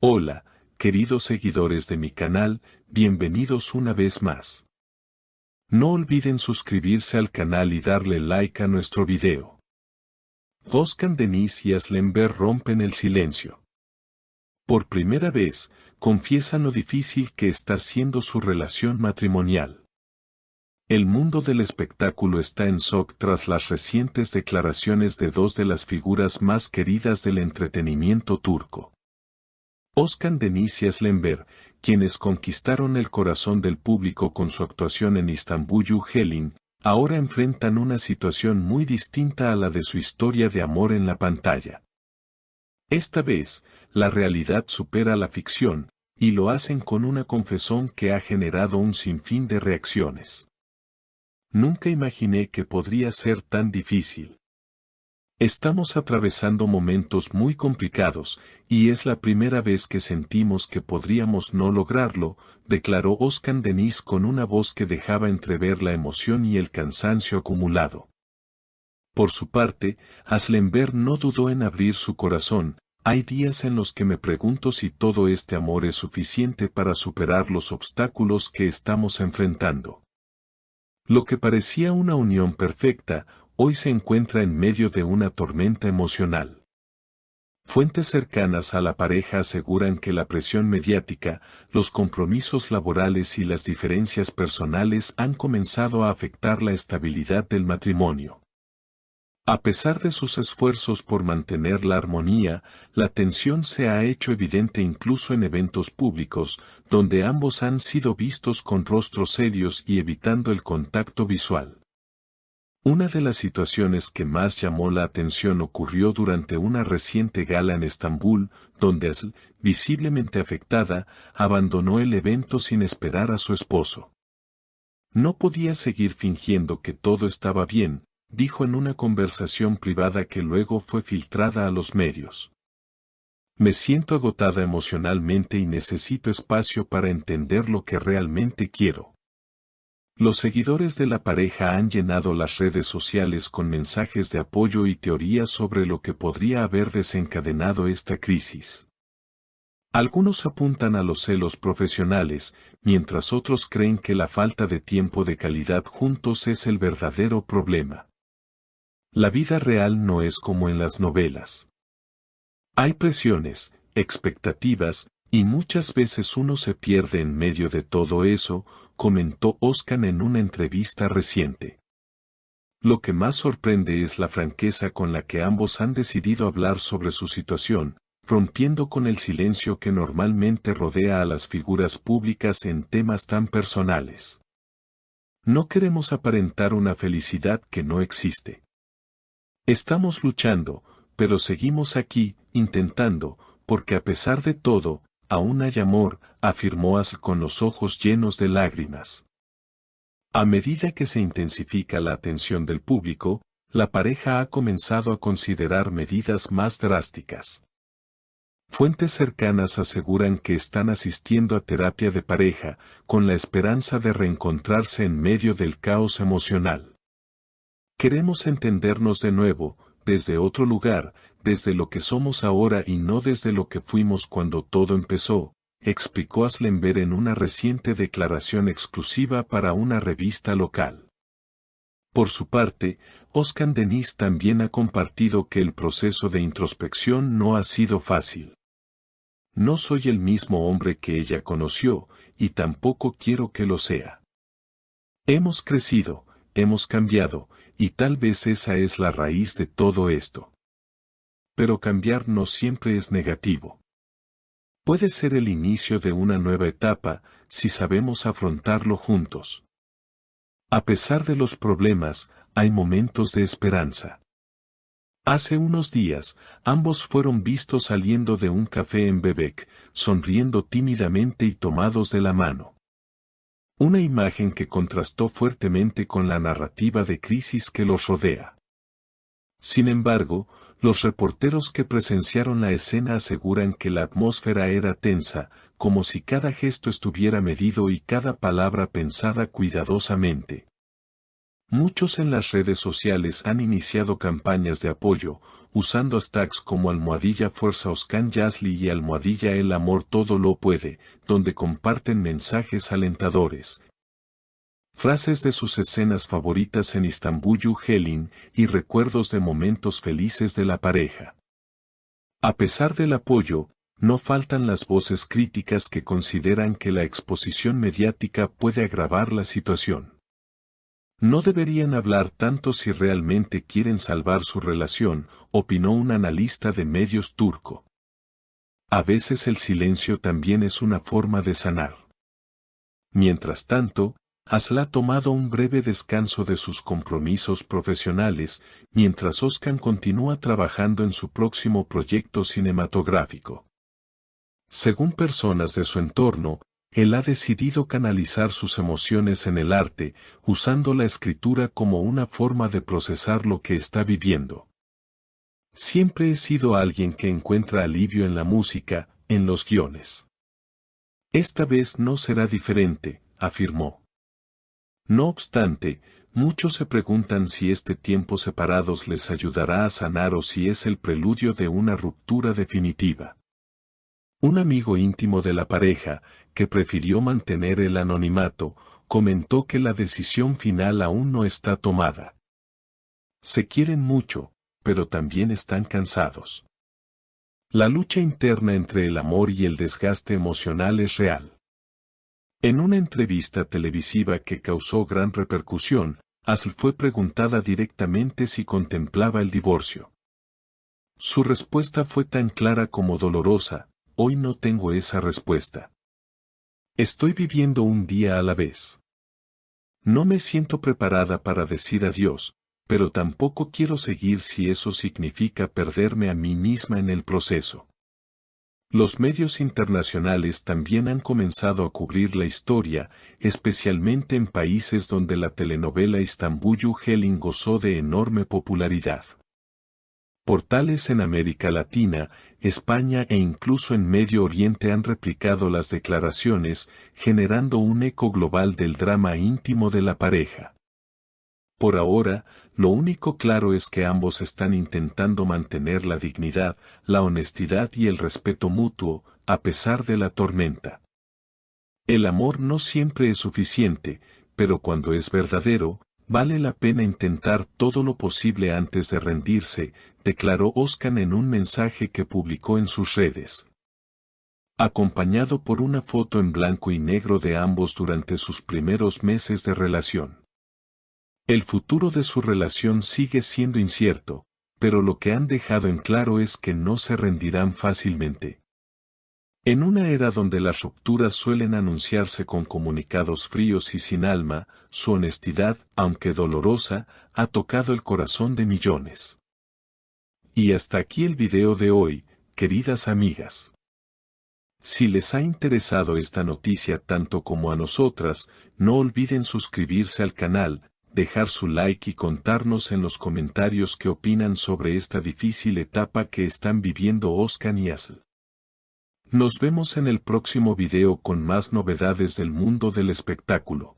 Hola, queridos seguidores de mi canal, bienvenidos una vez más. No olviden suscribirse al canal y darle like a nuestro video. Özkan Deniz y Aslı Enver rompen el silencio. Por primera vez, confiesan lo difícil que está siendo su relación matrimonial. El mundo del espectáculo está en shock tras las recientes declaraciones de dos de las figuras más queridas del entretenimiento turco. Özkan Deniz y Aslı Enver, quienes conquistaron el corazón del público con su actuación en İstanbul Gelin, ahora enfrentan una situación muy distinta a la de su historia de amor en la pantalla. Esta vez, la realidad supera la ficción, y lo hacen con una confesión que ha generado un sinfín de reacciones. Nunca imaginé que podría ser tan difícil. Estamos atravesando momentos muy complicados, y es la primera vez que sentimos que podríamos no lograrlo, declaró Özkan Deniz con una voz que dejaba entrever la emoción y el cansancio acumulado. Por su parte, Aslı Enver no dudó en abrir su corazón. Hay días en los que me pregunto si todo este amor es suficiente para superar los obstáculos que estamos enfrentando. Lo que parecía una unión perfecta, hoy se encuentra en medio de una tormenta emocional. Fuentes cercanas a la pareja aseguran que la presión mediática, los compromisos laborales y las diferencias personales han comenzado a afectar la estabilidad del matrimonio. A pesar de sus esfuerzos por mantener la armonía, la tensión se ha hecho evidente incluso en eventos públicos, donde ambos han sido vistos con rostros serios y evitando el contacto visual. Una de las situaciones que más llamó la atención ocurrió durante una reciente gala en Estambul, donde Aslı, visiblemente afectada, abandonó el evento sin esperar a su esposo. No podía seguir fingiendo que todo estaba bien, dijo en una conversación privada que luego fue filtrada a los medios. Me siento agotada emocionalmente y necesito espacio para entender lo que realmente quiero. Los seguidores de la pareja han llenado las redes sociales con mensajes de apoyo y teorías sobre lo que podría haber desencadenado esta crisis. Algunos apuntan a los celos profesionales, mientras otros creen que la falta de tiempo de calidad juntos es el verdadero problema. La vida real no es como en las novelas. Hay presiones, expectativas, y muchas veces uno se pierde en medio de todo eso, comentó Özkan en una entrevista reciente. Lo que más sorprende es la franqueza con la que ambos han decidido hablar sobre su situación, rompiendo con el silencio que normalmente rodea a las figuras públicas en temas tan personales. No queremos aparentar una felicidad que no existe. Estamos luchando, pero seguimos aquí, intentando, porque a pesar de todo, aún hay amor, afirmó Aslı con los ojos llenos de lágrimas. A medida que se intensifica la atención del público, la pareja ha comenzado a considerar medidas más drásticas. Fuentes cercanas aseguran que están asistiendo a terapia de pareja, con la esperanza de reencontrarse en medio del caos emocional. Queremos entendernos de nuevo, desde otro lugar, desde lo que somos ahora y no desde lo que fuimos cuando todo empezó, explicó Aslı Enver en una reciente declaración exclusiva para una revista local. Por su parte, Özkan Deniz también ha compartido que el proceso de introspección no ha sido fácil. No soy el mismo hombre que ella conoció, y tampoco quiero que lo sea. Hemos crecido, hemos cambiado, y tal vez esa es la raíz de todo esto. Pero cambiar no siempre es negativo. Puede ser el inicio de una nueva etapa, si sabemos afrontarlo juntos. A pesar de los problemas, hay momentos de esperanza. Hace unos días, ambos fueron vistos saliendo de un café en Bebek, sonriendo tímidamente y tomados de la mano. Una imagen que contrastó fuertemente con la narrativa de crisis que los rodea. Sin embargo, los reporteros que presenciaron la escena aseguran que la atmósfera era tensa, como si cada gesto estuviera medido y cada palabra pensada cuidadosamente. Muchos en las redes sociales han iniciado campañas de apoyo, usando hashtags como #Fuerza Özkan Yazlı y #El amor todo lo puede, donde comparten mensajes alentadores, frases de sus escenas favoritas en Istanbul'u Helin y recuerdos de momentos felices de la pareja. A pesar del apoyo, no faltan las voces críticas que consideran que la exposición mediática puede agravar la situación. No deberían hablar tanto si realmente quieren salvar su relación, opinó un analista de medios turco. A veces el silencio también es una forma de sanar. Mientras tanto, Aslı ha tomado un breve descanso de sus compromisos profesionales, mientras Özkan continúa trabajando en su próximo proyecto cinematográfico. Según personas de su entorno, él ha decidido canalizar sus emociones en el arte, usando la escritura como una forma de procesar lo que está viviendo. Siempre he sido alguien que encuentra alivio en la música, en los guiones. Esta vez no será diferente, afirmó. No obstante, muchos se preguntan si este tiempo separados les ayudará a sanar o si es el preludio de una ruptura definitiva. Un amigo íntimo de la pareja, que prefirió mantener el anonimato, comentó que la decisión final aún no está tomada. Se quieren mucho, pero también están cansados. La lucha interna entre el amor y el desgaste emocional es real. En una entrevista televisiva que causó gran repercusión, Aslı fue preguntada directamente si contemplaba el divorcio. Su respuesta fue tan clara como dolorosa: hoy no tengo esa respuesta. Estoy viviendo un día a la vez. No me siento preparada para decir adiós, pero tampoco quiero seguir si eso significa perderme a mí misma en el proceso. Los medios internacionales también han comenzado a cubrir la historia, especialmente en países donde la telenovela Istanbul'u Helin gozó de enorme popularidad. Portales en América Latina, España e incluso en Medio Oriente han replicado las declaraciones, generando un eco global del drama íntimo de la pareja. Por ahora, lo único claro es que ambos están intentando mantener la dignidad, la honestidad y el respeto mutuo, a pesar de la tormenta. El amor no siempre es suficiente, pero cuando es verdadero, vale la pena intentar todo lo posible antes de rendirse, declaró Özkan en un mensaje que publicó en sus redes. Acompañado por una foto en blanco y negro de ambos durante sus primeros meses de relación. El futuro de su relación sigue siendo incierto, pero lo que han dejado en claro es que no se rendirán fácilmente. En una era donde las rupturas suelen anunciarse con comunicados fríos y sin alma, su honestidad, aunque dolorosa, ha tocado el corazón de millones. Y hasta aquí el video de hoy, queridas amigas. Si les ha interesado esta noticia tanto como a nosotras, no olviden suscribirse al canal, dejar su like y contarnos en los comentarios qué opinan sobre esta difícil etapa que están viviendo Özkan y Aslı. Nos vemos en el próximo video con más novedades del mundo del espectáculo.